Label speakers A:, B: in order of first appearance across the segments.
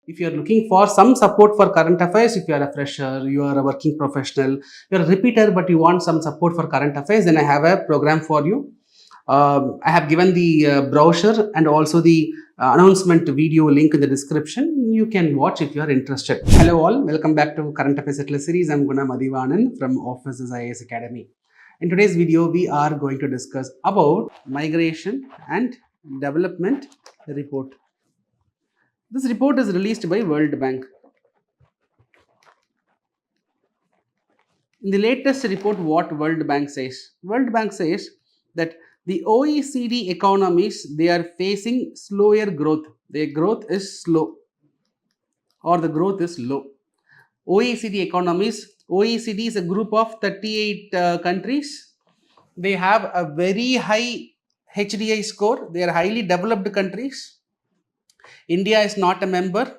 A: If you are looking for some support for current affairs, if you are a fresher, you are a working professional, you are a repeater, but you want some support for current affairs, then I have a program for you. I have given the brochure and also the announcement video link in the description. You can watch if you are interested. Hello all, welcome back to Current Affairs Hitlist series. I am Guna Mathivanan from Offices IAS Academy. In today's video, we are going to discuss about migration and development report. This report is released by World Bank. In the latest report, what World Bank says? World Bank says that the OECD economies, they are facing slower growth. Their growth is slow or the growth is low. OECD economies, OECD is a group of 38 countries. They have a very high HDI score. They are highly developed countries. India is not a member.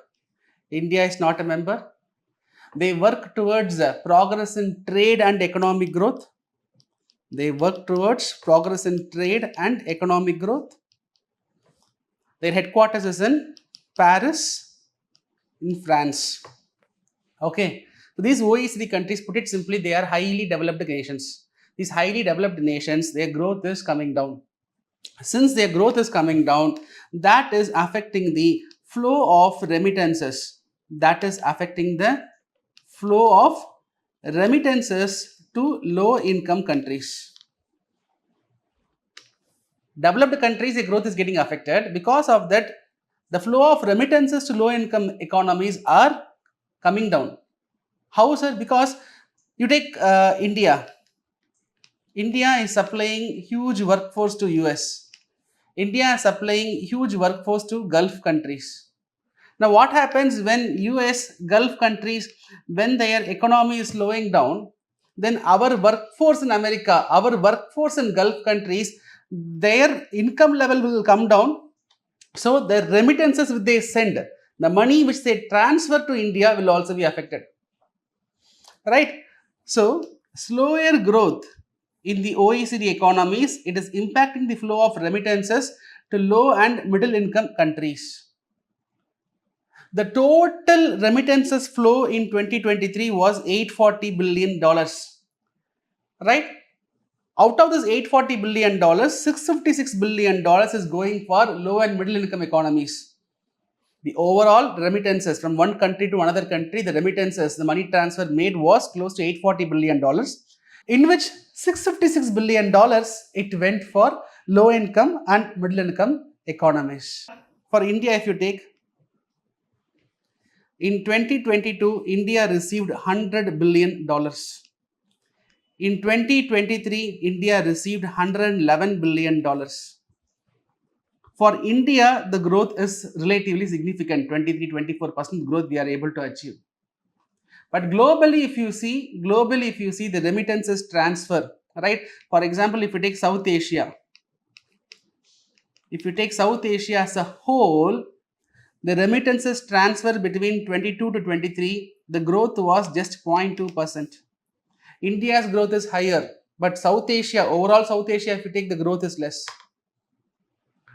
A: They work towards progress in trade and economic growth. Their headquarters is in Paris, in France. Okay. So these OECD countries, put it simply, they are highly developed nations. These highly developed nations, their growth is coming down. Since their growth is coming down, that is affecting the flow of remittances. To low income countries. Developed countries, their growth is getting affected. Because of that, the flow of remittances to low income economies are coming down. How, sir? Because you take India. India is supplying huge workforce to US. India is supplying huge workforce to Gulf countries. Now, what happens when US, Gulf countries, when their economy is slowing down, then our workforce in America, our workforce in Gulf countries, their income level will come down. So, the remittances which they send, the money which they transfer to India will also be affected. Right? So, slower growth in the OECD economies, it is impacting the flow of remittances to low and middle income countries. The total remittances flow in 2023 was $840 billion. Right? Out of this $840 billion, $656 billion is going for low and middle income economies. The overall remittances from one country to another country, the remittances, the money transfer made was close to $840 billion, in which $656 billion, it went for low income and middle income economies. For India, if you take, in 2022, India received $100 billion. In 2023, India received $111 billion. For India, the growth is relatively significant, 23-24% growth we are able to achieve. But globally, if you see the remittances transfer, right? For example, if you take South Asia, as a whole, the remittances transfer between 22 to 23, the growth was just 0.2%. India's growth is higher, but overall South Asia, if you take, the growth is less.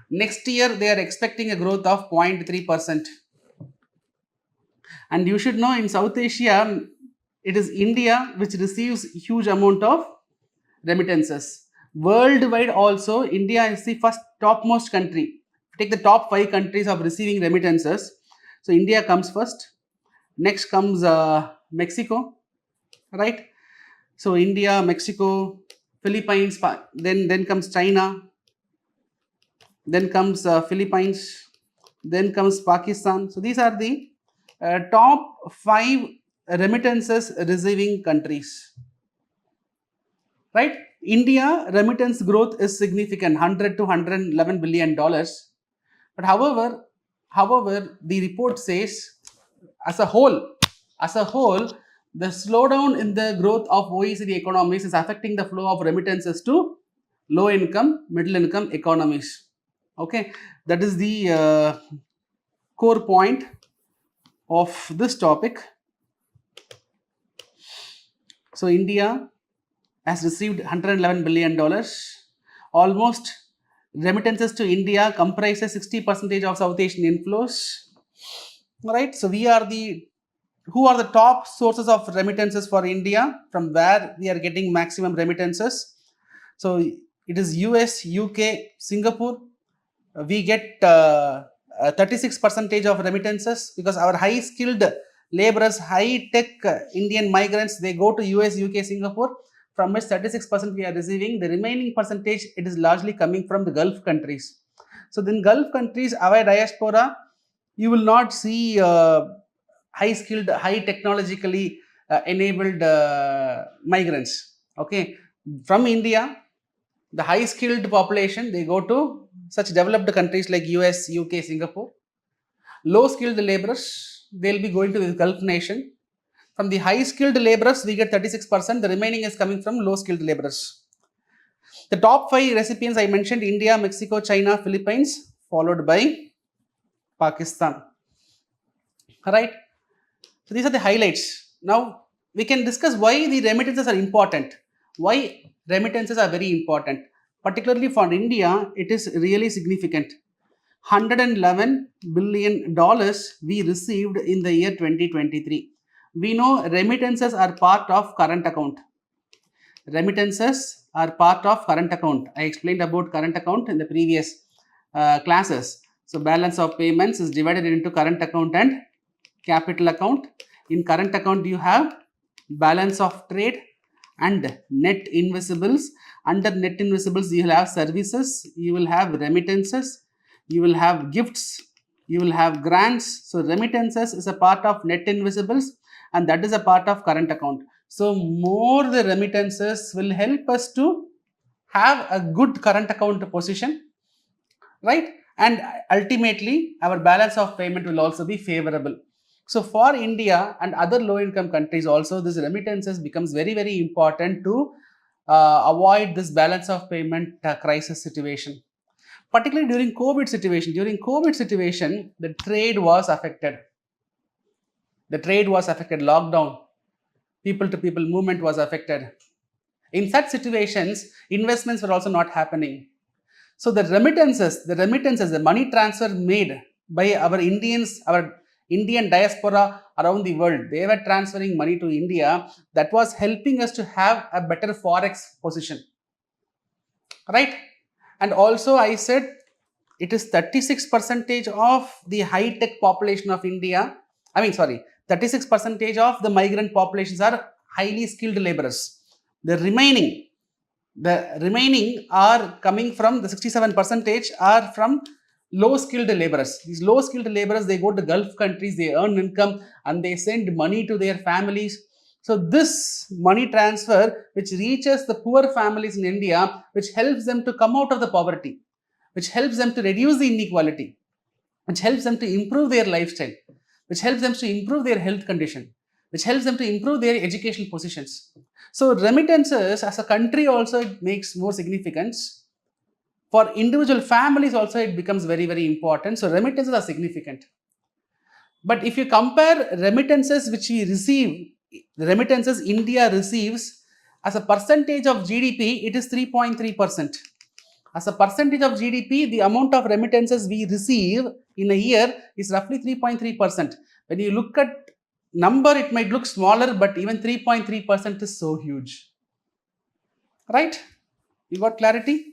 A: Next year, they are expecting a growth of 0.3%. And you should know, in South Asia, it is India which receives huge amount of remittances. Worldwide also, India is the first topmost country. Take the top 5 countries of receiving remittances. So India comes first. Next comes Mexico, right? So India, Mexico, Philippines, then comes China, then comes Philippines, then comes Pakistan. So these are the top 5 remittances receiving countries. Right? India remittance growth is significant, $100 to $111 billion. But however, the report says, as a whole, the slowdown in the growth of OECD economies is affecting the flow of remittances to low income, middle income economies. Okay, that is the core point of this topic. So India has received $111 billion. Almost remittances to India comprises 60% of South Asian inflows. right? So who are the top sources of remittances for India, from where we are getting maximum remittances? So it is US, UK, Singapore. We get 36 percentage of remittances, because our high skilled laborers, high tech Indian migrants, they go to US, UK, Singapore, from which 36% we are receiving. The remaining percentage, it is largely coming from the Gulf countries. So in Gulf countries, our diaspora, you will not see high skilled, high technologically enabled migrants. Okay, from India, the high skilled population, they go to such developed countries like US, UK, Singapore. Low skilled laborers, they'll be going to the Gulf nation. From the high skilled laborers, we get 36%. The remaining is coming from low skilled laborers. The top 5 recipients I mentioned: India, Mexico, China, Philippines, followed by Pakistan. Right? So these are the highlights. Now we can discuss why the remittances are important. Why remittances are very important. Particularly for India, it is really significant. $111 billion we received in the year 2023. We know remittances are part of current account. Remittances are part of current account. I explained about current account in the previous classes. So balance of payments is divided into current account and capital account. In current account, you have balance of trade and net invisibles. Under net invisibles, you will have services, you will have remittances, you will have gifts, you will have grants. So remittances is a part of net invisibles, and that is a part of current account. So more the remittances will help us to have a good current account position, right? And ultimately, our balance of payment will also be favorable. So for India and other low income countries also, this remittances becomes very, very important to avoid this balance of payment crisis situation. Particularly during COVID situation, the trade was affected. Lockdown, people to people movement was affected. In such situations, investments were also not happening. So the remittances, the money transfer made by our Indian diaspora around the world, they were transferring money to India. That was helping us to have a better forex position, right? And also, I said it is 36 percentage of the high tech population of India. 36 percentage of the migrant populations are highly skilled laborers. The remaining are coming from the 67 percentage are from low skilled laborers. These low skilled laborers, they go to Gulf countries, they earn income and they send money to their families. So this money transfer, which reaches the poor families in India, which helps them to come out of the poverty, which helps them to reduce the inequality, which helps them to improve their lifestyle, which helps them to improve their health condition, which helps them to improve their educational positions. So remittances as a country also it makes more significance. For individual families also it becomes very, very important. So remittances are significant. But if you compare remittances which we receive, the remittances India receives as a percentage of GDP, it is 3.3%. As a percentage of GDP, the amount of remittances we receive in a year is roughly 3.3%. When you look at number, it might look smaller, but even 3.3% is so huge. Right? You got clarity?